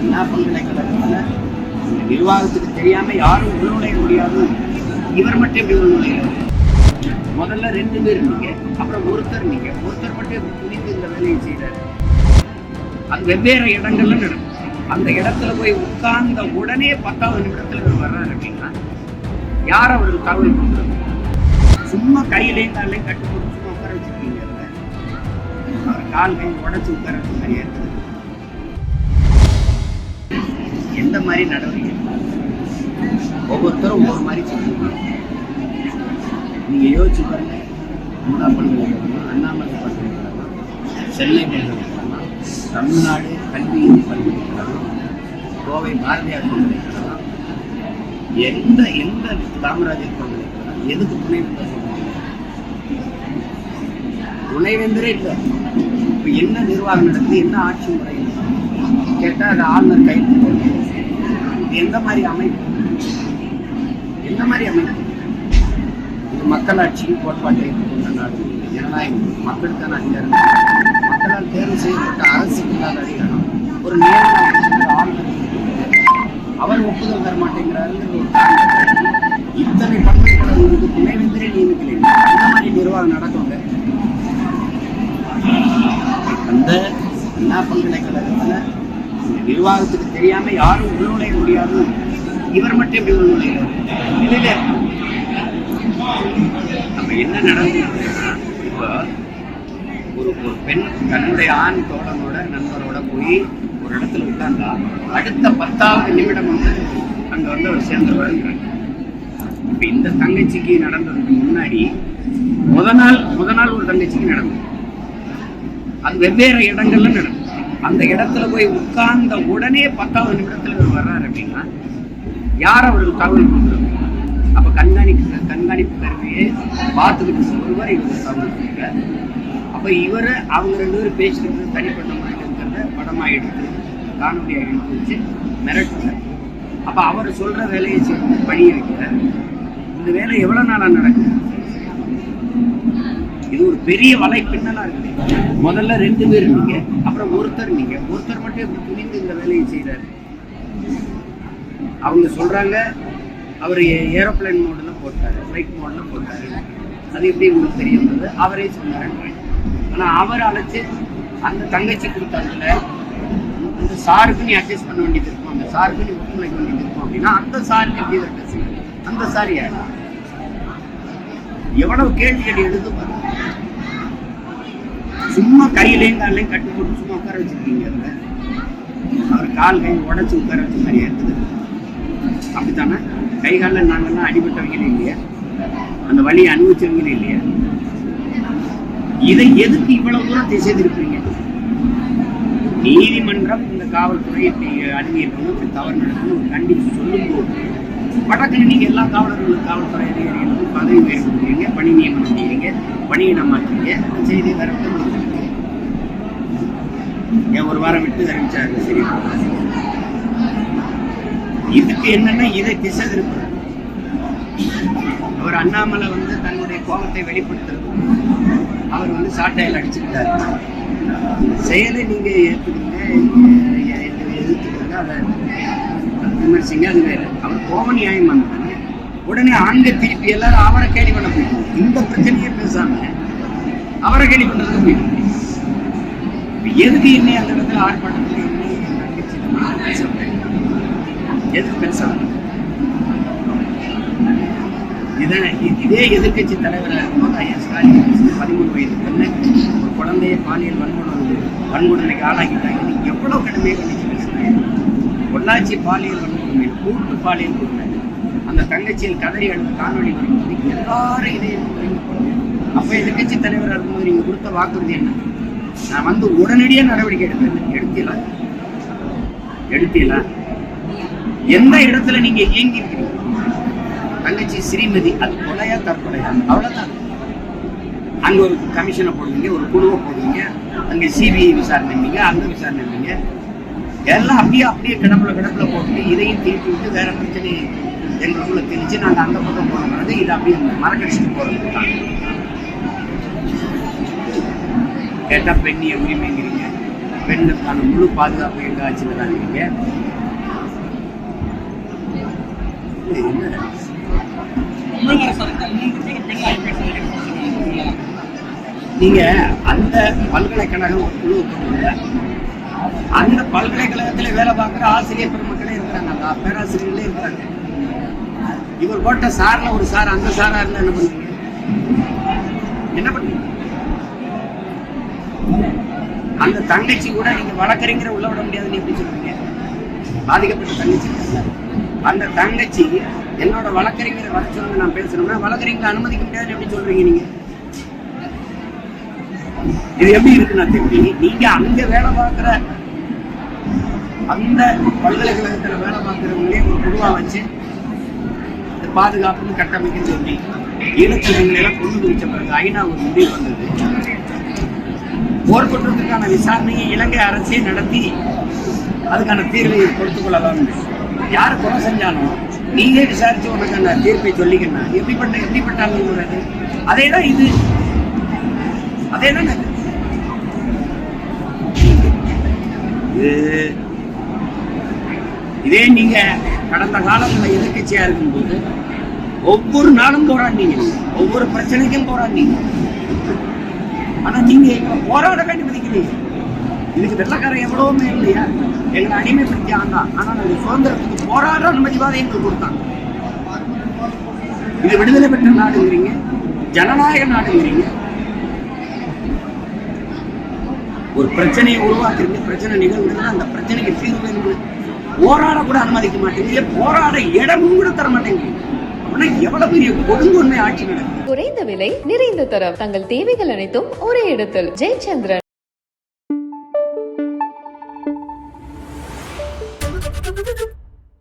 அண்ணா பல்கலைக்கழகத்தில் நிர்வாகத்துக்கு தெரியாம யாரும் உள்நுழைய முடியாது. இவர் மட்டும் எப்படி உள்நுழைகிறார்? முதல்ல 2 பேர் இருந்தீங்க, அப்புறம் ஒருத்தர் மட்டும் துணிந்து இந்த வேலையை செய்யறாரு. அது வெவ்வேறு இடங்கள்ல நடக்கும். அந்த இடத்துல போய் உட்கார்ந்த உடனே 10வது நிமிடத்துல இவர் வர்றாரு அப்படின்னா யார் அவருக்கு தகவல் கொடுக்குறது? சும்மா கையிலையும் காலையும் கட்டு போட்டு சும்மா உட்கார வச்சிருக்கீங்க. கால் கை உடச்சு உட்கார மாதிரியா இருக்குது. எந்த மாதிரி நடவடிக்கை? ஒவ்வொருத்தரும் ஒவ்வொரு மாதிரி சொல்லுவாங்க. நீங்க யோசிச்சு பாருங்க. அண்ணா பல்கலைக்கழகம், அண்ணாமலை பல்கலைக்கழகம், சென்னை பல்கலைக்கழகம், தமிழ்நாடு கல்வி பல்கலைக்கழகம், கோவை பாரதியார் பல்கலைக்கழகம், எந்த காமராஜர் பல்கலைக்கழகம் எதுக்கு துணைவேந்தர் சொல்லுவாங்க? துணைவேந்தரே இல்லை. இப்போ என்ன நிர்வாகம் நடக்குது, என்ன ஆட்சி முறை கேட்டால் அது ஆளுநர் கைது போடுது. எந்த மாதிரி அமைப்பு? எந்த மாதிரி அமைப்பு? இது மக்களாட்சி கோட்பாட்டை கொண்ட நாடு. ஜனநாயகம், மக்களுக்கான அதிகாரம், மக்களால் தேர்வு செய்யப்பட்ட அரசுக்கு இல்லாத அதிகாரம். ஒரு நியமன ஆளுநர் அவர் ஒப்புதல் தர மாட்டேங்கிறாரு. இத்தனை பல்கலைக்கழகங்களுக்கு துணைவேந்தரே நியமிக்கலைங்க. அந்த மாதிரி நிர்வாகம் நடக்குங்க. அந்த அண்ணா பல்கலைக்கழகத்தில் நிர்வாகத்துக்கு தெரியாம யாரும் உள்நுழைய முடியாது. இவர் மட்டும் எப்படி உள்நுழைகிறார்? இல்லை. நம்ம என்ன நடந்துருக்குன்னா, இப்போ ஒரு பெண் தன்னுடைய ஆண் தோழனோட நண்பரோட போய் ஒரு இடத்துல உட்கார்ந்தா அடுத்த 10வது நிமிடம் அங்க அவர் சேர்ந்து வருகிறாங்க. இப்ப இந்த தங்கச்சிக்கு நடந்ததுக்கு முன்னாடி முத நாள் ஒரு தங்கச்சிக்கு நடந்தது. அது வெவ்வேறு இடங்கள்ல நடக்கும். அந்த இடத்துல போய் உட்கார்ந்த உடனே 10வது நிமிடத்துல இவர் வர்றாரு அப்படின்னா யார் அவருக்கு தகவல் கொடுக்குறது? அப்ப கண்காணிப்பு கருவியை பார்த்துக்கிட்டு ஒருவர் இவர் தகவல் கொடுக்குறாரு. அப்ப இவர் அவங்க 2 பேரும் பேசிட்டு தனிப்பட்ட முறையில் இருக்கிறத படமா எடுத்து காணொலியாக எடுத்து வச்சு மிரட்டுறார். அப்ப அவர் சொல்ற வேலையை செய்து பணிய வைக்கிறார். இந்த வேலை எவ்வளவு நாளா நடக்குது? இது ஒரு பெரிய வலை பின்னலா இருக்கு. முதல்ல 2 பேர் இருந்தீங்க, அப்புறம் ஒருத்தர் மட்டும் எப்படி துணிந்து இந்த வேலையை செய்யறாரு? அவங்க சொல்றாங்க அவர் ஏரோப்ளைன் மோட்ல போட்டாரு, ஃபிளைட் மோட்ல போட்டாரு. அது எப்படி உங்களுக்கு தெரியுது? அவரே சொன்னாரு. ஆனா அவர் அழைச்சு அந்த தங்கச்சி கொடுத்தாங்கல்ல, அந்த சாருக்கு நீ அட்ஜஸ்ட் பண்ண வேண்டியது இருக்கும், அந்த சாருக்கு நீ ஒத்துழைக்க வேண்டியது இருக்கும் அப்படின்னா அந்த சாருக்கு எப்படி அட்ஜஸ்ட்? அந்த சார் யார்? எவ்வளவு கேள்விகள் எடுத்து பாருங்க. சும்மா கையிலையும் காலையும் கட்டு போட்டு சும்மா உட்கார வச்சிருக்கீங்க. அவர் கால் கை உடச்சு உட்கார வச்ச மாதிரியா இருக்குது. அப்படித்தானே? கை காலில் நாங்கள்லாம் அடிபட்டவங்களே இல்லையா? அந்த வழியை அனுபவிச்சவங்களே இல்லையா? இதை எதுக்கு இவ்வளவு தூரம் திசை திருப்பீங்க? நீதிமன்றம் இந்த காவல்துறை அணுகியிருக்கணும், தவறு நடக்கணும் கண்டித்து சொல்லும்போது வடக்குன்னு நீங்க எல்லா காவல்துறை அதிகாரிகளுக்கும் பதவி உயர்வு கொடுக்குறீங்க, பணி நியமனம் செய்யறீங்க, பணியை மாற்றீங்க. செய்தி வரட்டு ஏன் ஒரு வாரம் விட்டு அறிவிச்சாரு. சரி, இதுக்கு என்னன்னா இதை திசை திருப்ப அவர் அண்ணாமலை தன்னுடைய கோபத்தை வெளிப்படுத்துறது. அவர் சாட்டையில் அடிச்சுக்கிட்டாரு. செயலை நீங்க ஏற்றுக்கீங்க, எதிர்த்துக்கீங்க, அதை விமர்சிங்க, அது வேற. அவர் கோப நியாயம் வந்தாங்க. உடனே அங்க திருப்பி எல்லாரும் அவரை கேள்வி பண்ண போயிட்டு இந்த பிரச்சனையே பேசாம அவரை கேள்வி பண்றதுக்கு போயிட்டு எதுக்கு இன்னும் அந்த இடத்துல ஆர்ப்பாட்டத்தில் எதுக்கு பேசலாம்? இதே எதிர்கட்சி தலைவராக இருக்கும்போது ஐயா ஸ்டாலின் 13 வயது பெண்ணை ஒரு குழந்தைய பாலியல் வன்கொடுமைக்கு ஆளாக்கிட்டாங்க. நீங்க எவ்வளவு கடுமையாக கண்டிச்சு பேசுறாங்க. பொள்ளாச்சி பாலியல் வன்கொடுமை, கூட்டு பாலியல் கொடுமை, அந்த தங்கச்சியில் கதறி எழுத காணொலி வரும்போது எல்லாரும் இதை அப்ப எதிர்கட்சி தலைவராக இருக்கும்போது நீங்க கொடுத்த வாக்குறுதி என்ன? நான் உடனடியாக நடவடிக்கை எடுப்பேன். எடுத்தீங்களா? எந்த இடத்துல நீங்க இயங்கி இருக்கிறீங்க? தங்கச்சி ஸ்ரீமதி அது கொலையா தற்கொலையா? அவ்வளவுதான். அங்க ஒரு கமிஷனை போடுவீங்க, ஒரு குழுவை போடுவீங்க, அங்க சிபிஐ விசாரணை இருந்தீங்க, அந்த விசாரணை இருந்தீங்க, எல்லாம் அப்படியே கிடப்புல போட்டு இதையும் தீர்த்து விட்டு வேற பிரச்சனை எங்களுக்குள்ள தெரிஞ்சு நாங்க அந்த பக்கம் போனோம்னாது இதை அப்படியே மறக்கடிச்சுட்டு போறது தான். கேட்டா பெண்ணிய உரிமைங்கிறீங்க, பெண்களுக்கான முழு பாதுகாப்பு எங்க ஆட்சியில தான் இருக்கீங்க. நீங்க அந்த பல்கலைக்கழகம் உருவாக்கணும்ல, அந்த பல்கலைக்கழகத்துல வேலை பார்க்குற ஆசிரியர் பெருமக்களே இருக்கிறாங்க, பேராசிரியர்களே இருக்கிறாங்க. இவர் போட்ட சார்ல ஒரு சார் அந்த சாரா இருந்தா என்ன பண்ணுவீங்க? என்ன பண்ணுவீங்க? அந்த தங்கச்சி கூட நீங்க வழக்கறிஞரை உள்ள விட முடியாதுன்னு எப்படி சொல்றீங்க? பாதிக்கப்பட்ட தங்கச்சி அந்த தங்கச்சி என்னோட வழக்கறிஞரை வர சொல்லுங்க நான் பேசணும்னா வழக்கறிஞரை அனுமதிக்க முடியாதுன்னு எப்படி சொல்றீங்க நீங்க? இது எப்படி இருக்குன்னா தெரியும், நீங்க அங்க வேலை பார்க்கிற அந்த பல்கலைக்கழகத்துல வேலை பார்க்கிறவங்களே ஒரு குழுவா வச்சு பாதுகாப்புன்னு கட்டமைக்க சொல்லி ஈழத்தமிழர்களெல்லாம் கொண்டு வச்ச பிறகு ஐநா ஒரு முடிவு வந்தது. போர்க்குற்றத்துக்கான விசாரணையை இலங்கை அரசே நடத்தி அதுக்கான தீர்வை கொடுத்துக் கொள்ளலாம். யாரு கொலை செஞ்சாலும் நீங்க விசாரிச்சு உனக்கு அந்த தீர்ப்பை சொல்லிக்கணும். எப்படிப்பட்டாலும் கூடாது. அதேதான் இது, அதேதான் இதே நீங்க கடந்த காலங்களில் எதிர்கட்சியா இருக்கும்போது ஒவ்வொரு நாளும் போராடினீங்க, ஒவ்வொரு பிரச்சனைக்கும் போராடினீங்க. ஆனா நீங்க எங்களை போராட அனுமதிக்கிறீங்க. இதுக்கு வெள்ளக்காரன் எவ்வளவுமே இல்லையா? எங்களை அடிமைப்படுத்தி ஆண்டான். ஆனா நாங்க சுதந்திரத்துக்கு போராட அனுமதிவாத எங்களுக்கு கொடுத்தாங்க. இது விடுதலை பெற்ற நாடுங்கிறீங்க, ஜனநாயக நாடுங்கிறீங்க. ஒரு பிரச்சனையை உருவாக்குறீங்க, பிரச்சனை நிகழ்வுனா அந்த பிரச்சனைக்கு தீர்வு வேணும். போராட கூட அனுமதிக்க மாட்டேங்குது, போராட இடமும் கூட தர மாட்டேங்குது. எவ்வளவு பெரிய கொடுங்கொன்மை ஆட்சி நடக்குது. குறைந்த விலை நிறைந்த தரம், தங்கள் தேவைகள் அனைத்தும் ஒரே இடத்தில். ஜெயச்சந்திரன்.